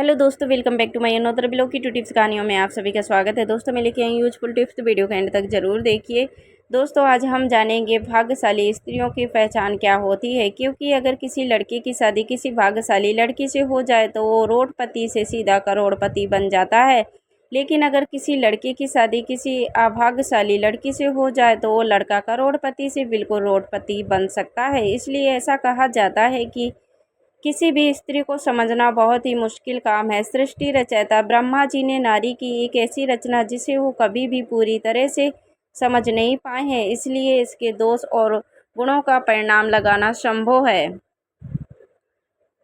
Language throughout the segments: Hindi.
हेलो दोस्तों, welcome back to my another blog की 2 टिप्स कहानियों में आप सभी का स्वागत है। दोस्तों मैं लेके आई यूजफुल टिप्स, तो वीडियो के एंड तक जरूर देखिए। दोस्तों आज हम जानेंगे भाग्यशाली स्त्रियों की पहचान क्या होती है, क्योंकि अगर किसी लड़के की शादी किसी भाग्यशाली लड़की से हो जाए तो वो रोडपति से सीधा करोड़पति बन जाता है। लेकिन अगर किसी लड़के की शादी किसी अभाग्यशाली लड़की से हो जाए तो वो लड़का करोड़पति से बिल्कुल रोडपति बन सकता है। इसलिए ऐसा कहा जाता है कि किसी भी स्त्री को समझना बहुत ही मुश्किल काम है। सृष्टि रचयिता ब्रह्मा जी ने नारी की एक ऐसी रचना जिसे वो कभी भी पूरी तरह से समझ नहीं पाए हैं, इसलिए इसके दोष और गुणों का परिणाम लगाना संभव है।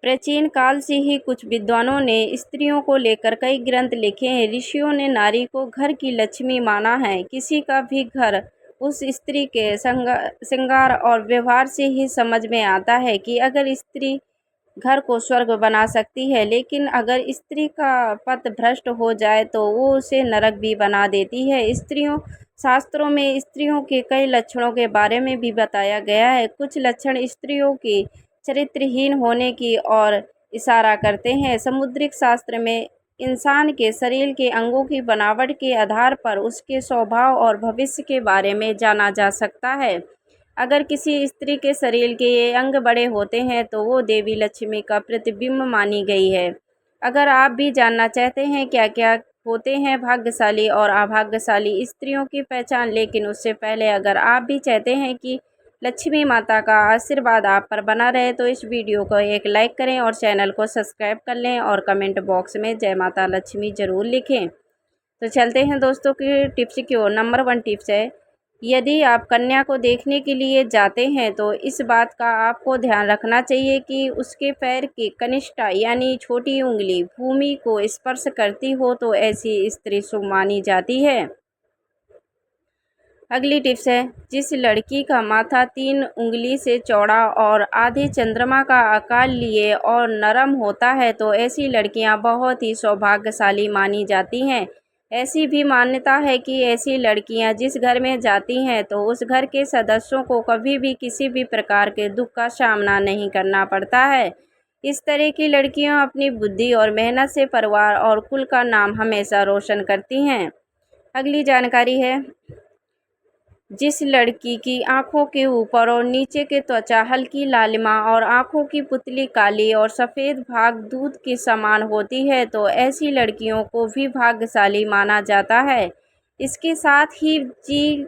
प्राचीन काल से ही कुछ विद्वानों ने स्त्रियों को लेकर कई ग्रंथ लिखे हैं। ऋषियों ने नारी को घर की लक्ष्मी माना है। किसी का भी घर उस स्त्री के श्रृंगार और व्यवहार से ही समझ में आता है कि अगर स्त्री घर को स्वर्ग बना सकती है, लेकिन अगर स्त्री का पथ भ्रष्ट हो जाए तो वो उसे नरक भी बना देती है। शास्त्रों में स्त्रियों के कई लक्षणों के बारे में भी बताया गया है। कुछ लक्षण स्त्रियों की चरित्रहीन होने की ओर इशारा करते हैं। समुद्रिक शास्त्र में इंसान के शरीर के अंगों की बनावट के आधार पर उसके स्वभाव और भविष्य के बारे में जाना जा सकता है। अगर किसी स्त्री के शरीर के ये अंग बड़े होते हैं तो वो देवी लक्ष्मी का प्रतिबिंब मानी गई है। अगर आप भी जानना चाहते हैं क्या क्या होते हैं भाग्यशाली और अभाग्यशाली स्त्रियों की पहचान, लेकिन उससे पहले अगर आप भी चाहते हैं कि लक्ष्मी माता का आशीर्वाद आप पर बना रहे तो इस वीडियो को एक लाइक करें और चैनल को सब्सक्राइब कर लें और कमेंट बॉक्स में जय माता लक्ष्मी ज़रूर लिखें। तो चलते हैं दोस्तों की टिप्स की ओर। नंबर 1 टिप्स है, यदि आप कन्या को देखने के लिए जाते हैं तो इस बात का आपको ध्यान रखना चाहिए कि उसके पैर की कनिष्ठा यानी छोटी उंगली भूमि को स्पर्श करती हो तो ऐसी स्त्री शुभ मानी जाती है। अगली टिप्स है, जिस लड़की का माथा 3 उंगली से चौड़ा और आधे चंद्रमा का आकार लिए और नरम होता है तो ऐसी लड़कियां बहुत ही सौभाग्यशाली मानी जाती हैं। ऐसी भी मान्यता है कि ऐसी लड़कियां जिस घर में जाती हैं तो उस घर के सदस्यों को कभी भी किसी भी प्रकार के दुख का सामना नहीं करना पड़ता है। इस तरह की लड़कियां अपनी बुद्धि और मेहनत से परिवार और कुल का नाम हमेशा रोशन करती हैं। अगली जानकारी है, जिस लड़की की आंखों के ऊपर और नीचे के त्वचा हल्की लालिमा और आंखों की पुतली काली और सफ़ेद भाग दूध के समान होती है तो ऐसी लड़कियों को भी भाग्यशाली माना जाता है। इसके साथ ही जी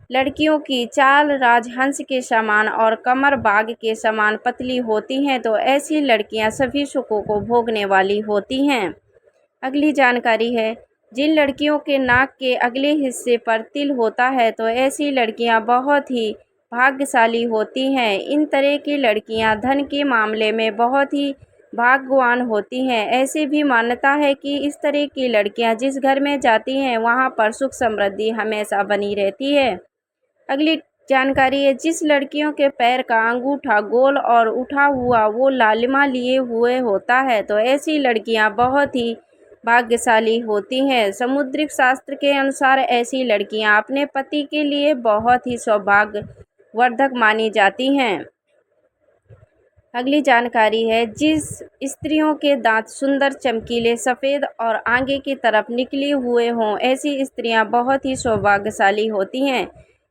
लड़कियों की चाल राजहंस के समान और कमर बाघ के समान पतली होती हैं तो ऐसी लड़कियां सभी सुखों को भोगने वाली होती हैं। अगली जानकारी है, जिन लड़कियों के नाक के अगले हिस्से पर तिल होता है तो ऐसी लड़कियां बहुत ही भाग्यशाली होती हैं। इन तरह की लड़कियां धन के मामले में बहुत ही भाग्यवान होती हैं। ऐसी भी मान्यता है कि इस तरह की लड़कियां जिस घर में जाती हैं वहां पर सुख समृद्धि हमेशा बनी रहती है। अगली जानकारी है, जिस लड़कियों के पैर का अंगूठा गोल और उठा हुआ वो लालिमा लिए हुए होता है तो ऐसी लड़कियां बहुत ही भाग्यशाली होती हैं। समुद्रिक शास्त्र के अनुसार ऐसी लड़कियां अपने पति के लिए बहुत ही सौभाग्यवर्धक मानी जाती हैं। अगली जानकारी है, जिस स्त्रियों के दांत सुंदर चमकीले सफ़ेद और आगे की तरफ निकले हुए हों ऐसी स्त्रियां बहुत ही सौभाग्यशाली होती हैं।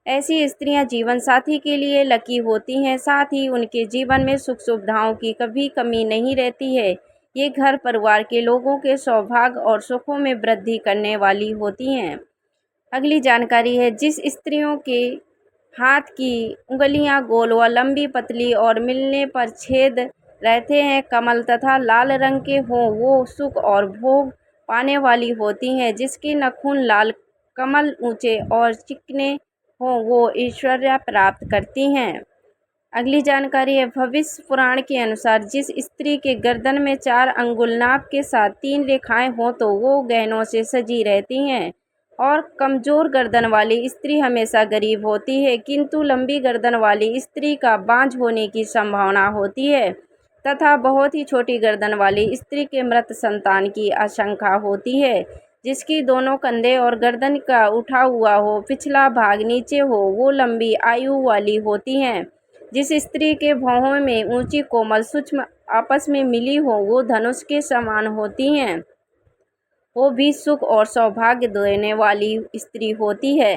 ऐसी स्त्रियां जीवन साथी के लिए लकी होती हैं, साथ ही उनके जीवन में सुख सुविधाओं की कभी कमी नहीं रहती है। ये घर परिवार के लोगों के सौभाग्य और सुखों में वृद्धि करने वाली होती हैं। अगली जानकारी है, जिस स्त्रियों के हाथ की उंगलियां गोल व लंबी पतली और मिलने पर छेद रहते हैं, कमल तथा लाल रंग के हों वो सुख और भोग पाने वाली होती हैं। जिसके नाखून लाल कमल ऊंचे और चिकने हों वो ऐश्वर्य प्राप्त करती हैं। अगली जानकारी है, भविष्य पुराण के अनुसार जिस स्त्री के गर्दन में 4 अंगुल नाप के साथ 3 रेखाएं हों तो वो गहनों से सजी रहती हैं। और कमज़ोर गर्दन वाली स्त्री हमेशा गरीब होती है, किंतु लंबी गर्दन वाली स्त्री का बांझ होने की संभावना होती है तथा बहुत ही छोटी गर्दन वाली स्त्री के मृत संतान की आशंका होती है। जिसकी दोनों कंधे और गर्दन का उठा हुआ हो पिछला भाग नीचे हो वो लंबी आयु वाली होती हैं। जिस स्त्री के भौहों में ऊंची कोमल सूक्ष्म आपस में मिली हो वो धनुष के समान होती हैं। वो भी सुख और सौभाग्य देने वाली स्त्री होती है।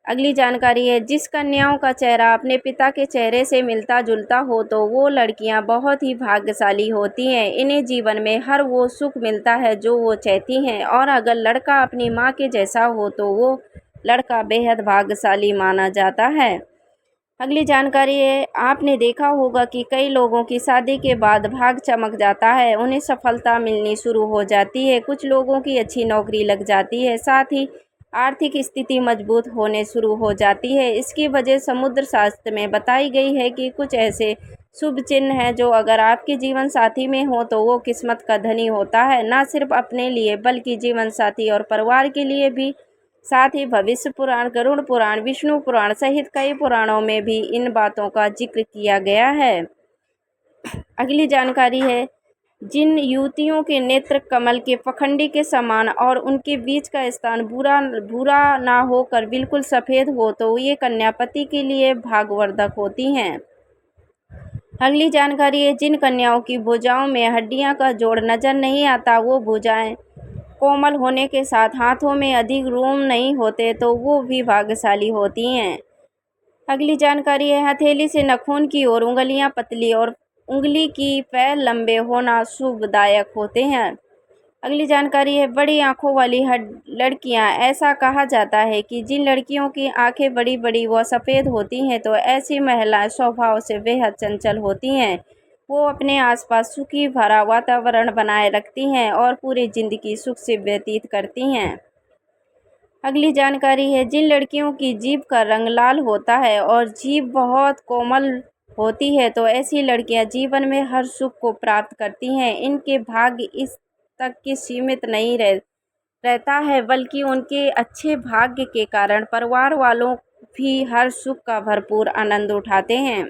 अगली जानकारी है, जिस कन्याओं का चेहरा अपने पिता के चेहरे से मिलता जुलता हो तो वो लड़कियां बहुत ही भाग्यशाली होती हैं। इन्हें जीवन में हर वो सुख मिलता है जो वो चाहती हैं, और अगर लड़का अपनी माँ के जैसा हो तो वो लड़का बेहद भाग्यशाली माना जाता है। अगली जानकारी है, आपने देखा होगा कि कई लोगों की शादी के बाद भाग चमक जाता है, उन्हें सफलता मिलनी शुरू हो जाती है, कुछ लोगों की अच्छी नौकरी लग जाती है, साथ ही आर्थिक स्थिति मजबूत होने शुरू हो जाती है। इसकी वजह समुद्र शास्त्र में बताई गई है कि कुछ ऐसे शुभ चिन्ह हैं जो अगर आपके जीवन साथी में हो तो वो किस्मत का धनी होता है, ना सिर्फ अपने लिए बल्कि जीवन साथी और परिवार के लिए भी। साथ ही भविष्य पुराण, गरुड़ पुराण, विष्णु पुराण सहित कई पुराणों में भी इन बातों का जिक्र किया गया है। अगली जानकारी है, जिन युवतियों के नेत्र कमल के पखंडी के समान और उनके बीच का स्थान भूरा ना होकर बिल्कुल सफ़ेद हो तो ये कन्या पति के लिए भाग्यवर्धक होती हैं। अगली जानकारी है, जिन कन्याओं की भुजाओं में हड्डियां का जोड़ नजर नहीं आता, वो भुजाएं कोमल होने के साथ हाथों में अधिक रोम नहीं होते तो वो भी भाग्यशाली होती हैं। अगली जानकारी है, हथेली से नाखून की ओर उंगलियां पतली और उंगली की पैर लंबे होना शुभदायक होते हैं। अगली जानकारी है, बड़ी आंखों वाली लड़कियां, ऐसा कहा जाता है कि जिन लड़कियों की आंखें बड़ी बड़ी व सफ़ेद होती हैं तो ऐसी महिलाएं स्वभाव से बेहद चंचल होती हैं। वो अपने आसपास सुखी भरा वातावरण बनाए रखती हैं और पूरी जिंदगी सुख से व्यतीत करती हैं। अगली जानकारी है, जिन लड़कियों की जीभ का रंग लाल होता है और जीभ बहुत कोमल होती है तो ऐसी लड़कियां जीवन में हर सुख को प्राप्त करती हैं। इनके भाग्य इस तक की सीमित नहीं रहता है, बल्कि उनके अच्छे भाग्य के कारण परिवार वालों भी हर सुख का भरपूर आनंद उठाते हैं।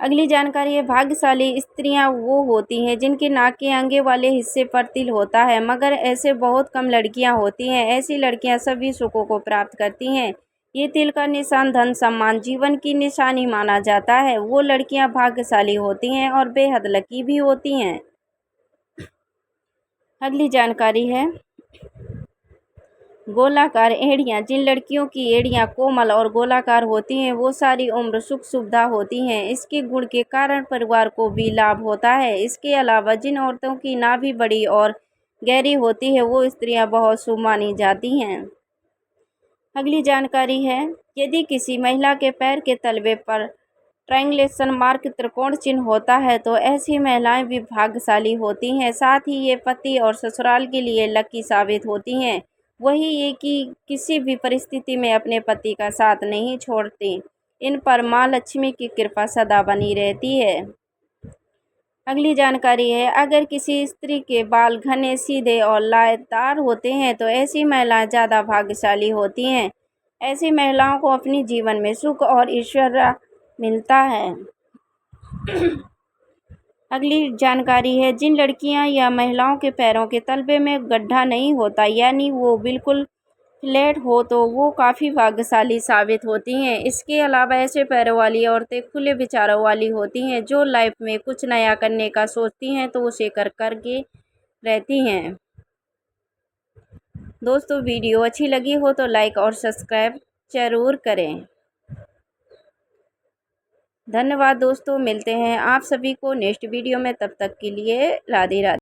अगली जानकारी है, भाग्यशाली स्त्रियां वो होती हैं जिनके नाक के आगे वाले हिस्से पर तिल होता है, मगर ऐसे बहुत कम लड़कियां होती हैं। ऐसी लड़कियां सभी सुखों को प्राप्त करती हैं। ये तिल का निशान धन सम्मान जीवन की निशानी माना जाता है। वो लड़कियां भाग्यशाली होती हैं और बेहद लकी भी होती हैं। अगली जानकारी है, गोलाकार एड़ियाँ, जिन लड़कियों की एड़ियाँ कोमल और गोलाकार होती हैं वो सारी उम्र सुख सुविधा होती हैं। इसके गुण के कारण परिवार को भी लाभ होता है। इसके अलावा जिन औरतों की नाभि बड़ी और गहरी होती है वो स्त्रियां बहुत शुभ मानी जाती हैं। अगली जानकारी है, यदि किसी महिला के पैर के तलवे पर ट्रायंगुलेशन मार्क त्रिकोण चिन्ह होता है तो ऐसी महिलाएं भी भाग्यशाली होती हैं। साथ ही ये पति और ससुराल के लिए लकी साबित होती हैं। वही ये कि किसी भी परिस्थिति में अपने पति का साथ नहीं छोड़ती। इन पर माँ लक्ष्मी की कृपा सदा बनी रहती है। अगली जानकारी है, अगर किसी स्त्री के बाल घने सीधे और लायदार होते हैं तो ऐसी महिलाएं ज़्यादा भाग्यशाली होती हैं। ऐसी महिलाओं को अपनी जीवन में सुख और ऐश्वर्य मिलता है। अगली जानकारी है, जिन लड़कियां या महिलाओं के पैरों के तलवे में गड्ढा नहीं होता यानी वो बिल्कुल फ्लैट हो तो वो काफ़ी भाग्यशाली साबित होती हैं। इसके अलावा ऐसे पैरों वाली औरतें खुले विचारों वाली होती हैं जो लाइफ में कुछ नया करने का सोचती हैं तो उसे करके रहती हैं। दोस्तों, वीडियो अच्छी लगी हो तो लाइक और सब्सक्राइब ज़रूर करें। धन्यवाद दोस्तों, मिलते हैं आप सभी को नेक्स्ट वीडियो में, तब तक के लिए राधे राधे।